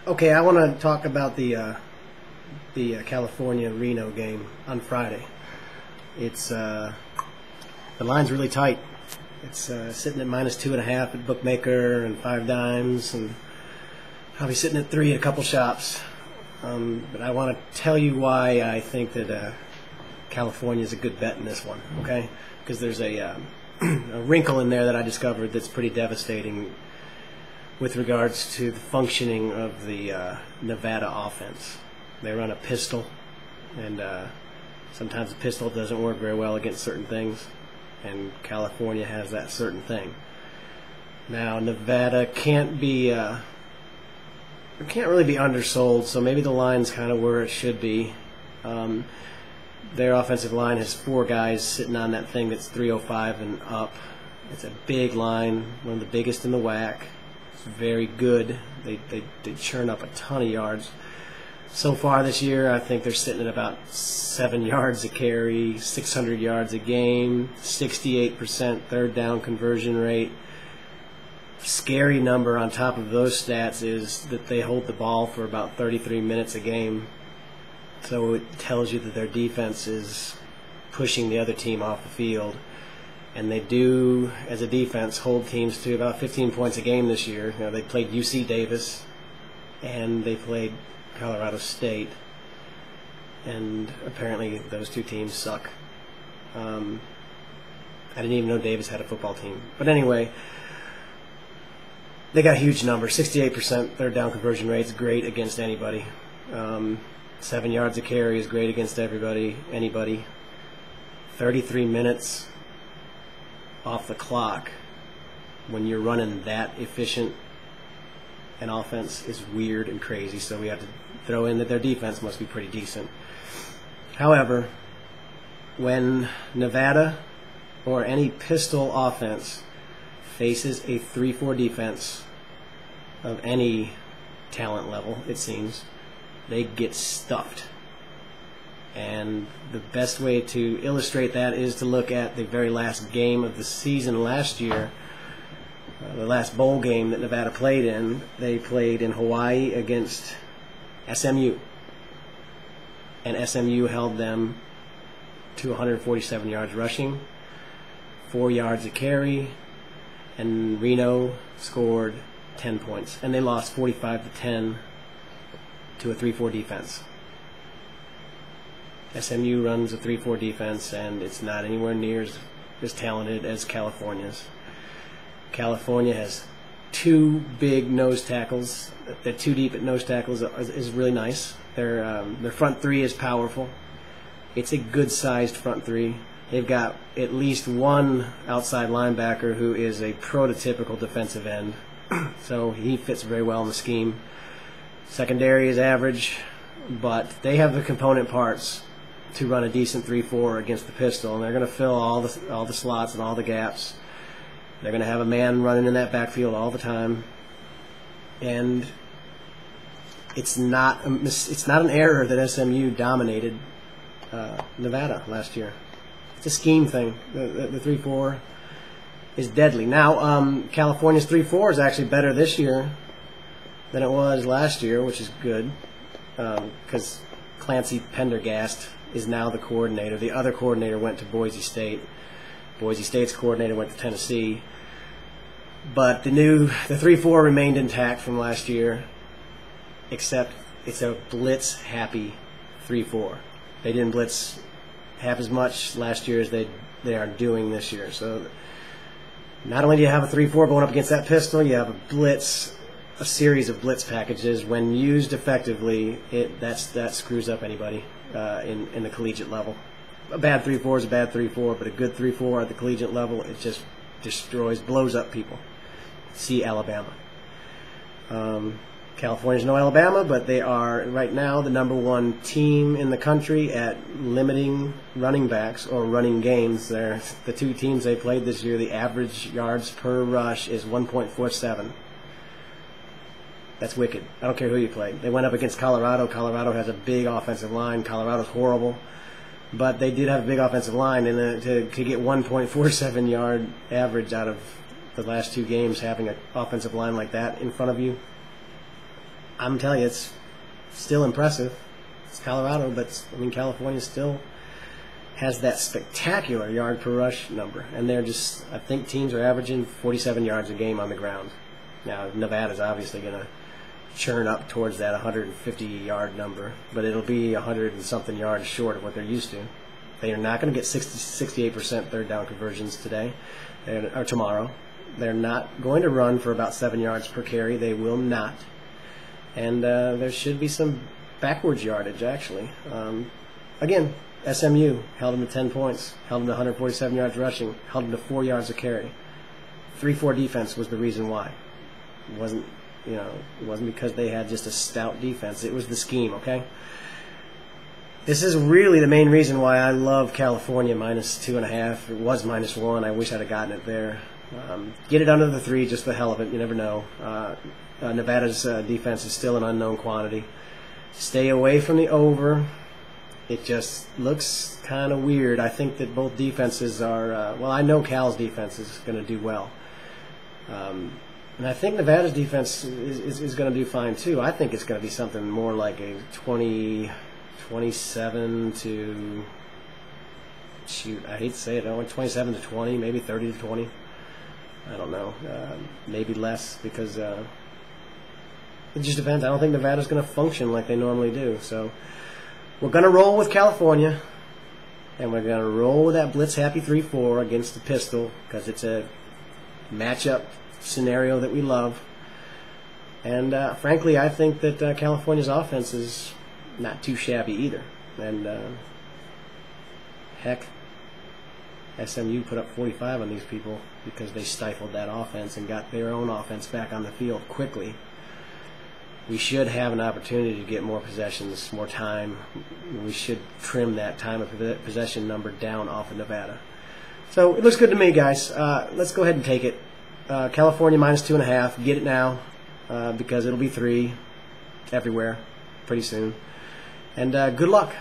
Okay, I want to talk about the California Reno game on Friday. It's the line's really tight. It's sitting at -2.5 at Bookmaker and 5 dimes, and probably sitting at 3 at a couple shops. But I want to tell you why I think that California is a good bet in this one. Okay, because there's a wrinkle in there that I discovered that's pretty devastating with regards to the functioning of the Nevada offense. They run a pistol, and sometimes the pistol doesn't work very well against certain things, and California has that certain thing. Now, Nevada can't really be undersold, so maybe the line's kind of where it should be. Their offensive line has 4 guys sitting on that thing that's 305 and up. It's a big line, one of the biggest in the WAC. It's very good. They churn up a ton of yards. So far this year, I think they're sitting at about 7 yards a carry, 600 yards a game, 68% third down conversion rate. Scary number on top of those stats is that they hold the ball for about 33 minutes a game. So it tells you that their defense is pushing the other team off the field. And they do, as a defense, hold teams to about 15 points a game this year. You know, they played UC Davis, and they played Colorado State, and apparently those 2 teams suck. I didn't even know Davis had a football team. But anyway, they got a huge number. 68% third down conversion rate is great against anybody. 7 yards a carry is great against anybody. 33 minutes off the clock when you're running that efficient an offense is weird and crazy, so we have to throw in that their defense must be pretty decent. However, when Nevada or any pistol offense faces a 3-4 defense of any talent level, it seems, they get stuffed. And the best way to illustrate that is to look at the very last game of the season last year, the last bowl game that Nevada played in. They played in Hawaii against SMU, and SMU held them to 147 yards rushing, 4 yards a carry, and Reno scored 10 points, and they lost 45-10 to a 3-4 defense. SMU runs a 3-4 defense, and it's not anywhere near as talented as California's. California has 2 big nose tackles. They're 2 deep at nose tackles is really nice. Their front 3 is powerful. It's a good-sized front 3. They've got at least 1 outside linebacker who is a prototypical defensive end, so he fits very well in the scheme. Secondary is average, but they have the component parts to run a decent 3-4 against the pistol, and they're going to fill all the slots and all the gaps. They're going to have a man running in that backfield all the time, and it's not an error that SMU dominated Nevada last year. It's a scheme thing. The 3-4 is deadly. Now, California's 3-4 is actually better this year than it was last year, which is good, because Clancy Pendergast is now the coordinator. The other coordinator went to Boise State. Boise State's coordinator went to Tennessee. But the 3-4 remained intact from last year, except it's a blitz-happy 3-4. They didn't blitz half as much last year as they are doing this year. So not only do you have a 3-4 going up against that pistol, you have a series of blitz packages. When used effectively, that screws up anybody in the collegiate level. A bad 3-4 is a bad 3-4, but a good 3-4 at the collegiate level, it just blows up people. See Alabama. California's no Alabama, but they are right now the #1 team in the country at limiting running backs or running games. The 2 teams they played this year, the average yards per rush is 1.47. That's wicked. I don't care who you play. They went up against Colorado. Colorado has a big offensive line. Colorado's horrible. But they did have a big offensive line, and to get 1.47 yard average out of the last 2 games, having an offensive line like that in front of you, I'm telling you, it's still impressive. It's Colorado, but I mean, California still has that spectacular yard per rush number, and they're just, I think teams are averaging 47 yards a game on the ground. Now, Nevada's obviously going to churn up towards that 150-yard number, but it'll be 100 and something yards short of what they're used to. They are not going to get 68% third down conversions today or tomorrow. They're not going to run for about 7 yards per carry. They will not. And there should be some backwards yardage, actually. Again, SMU held them to 10 points, held them to 147 yards rushing, held them to 4 yards a carry. 3-4 defense was the reason why. It wasn't because they had just a stout defense. It was the scheme, okay? This is really the main reason why I love California -2.5. It was -1. I wish I'd have gotten it there. Get it under the 3 just for the hell of it. You never know. Nevada's defense is still an unknown quantity. Stay away from the over. It just looks kind of weird. I think that both defenses are, I know Cal's defense is going to do well. And I think Nevada's defense is going to do fine too. I think it's going to be something more like a 27 to, I hate to say it, 27 to 20, maybe 30 to 20. I don't know. Maybe less because it just depends. I don't think Nevada's going to function like they normally do. So we're going to roll with California, and we're going to roll with that blitz-happy 3-4 against the pistol because it's a matchup scenario that we love. And frankly, I think that California's offense is not too shabby either. And heck, SMU put up 45 on these people because they stifled that offense and got their own offense back on the field quickly. We should have an opportunity to get more possessions, more time. We should trim that time of possession number down off of Nevada. So it looks good to me, guys. Let's go ahead and take it. California -2.5. Get it now because it'll be 3 everywhere pretty soon. And good luck.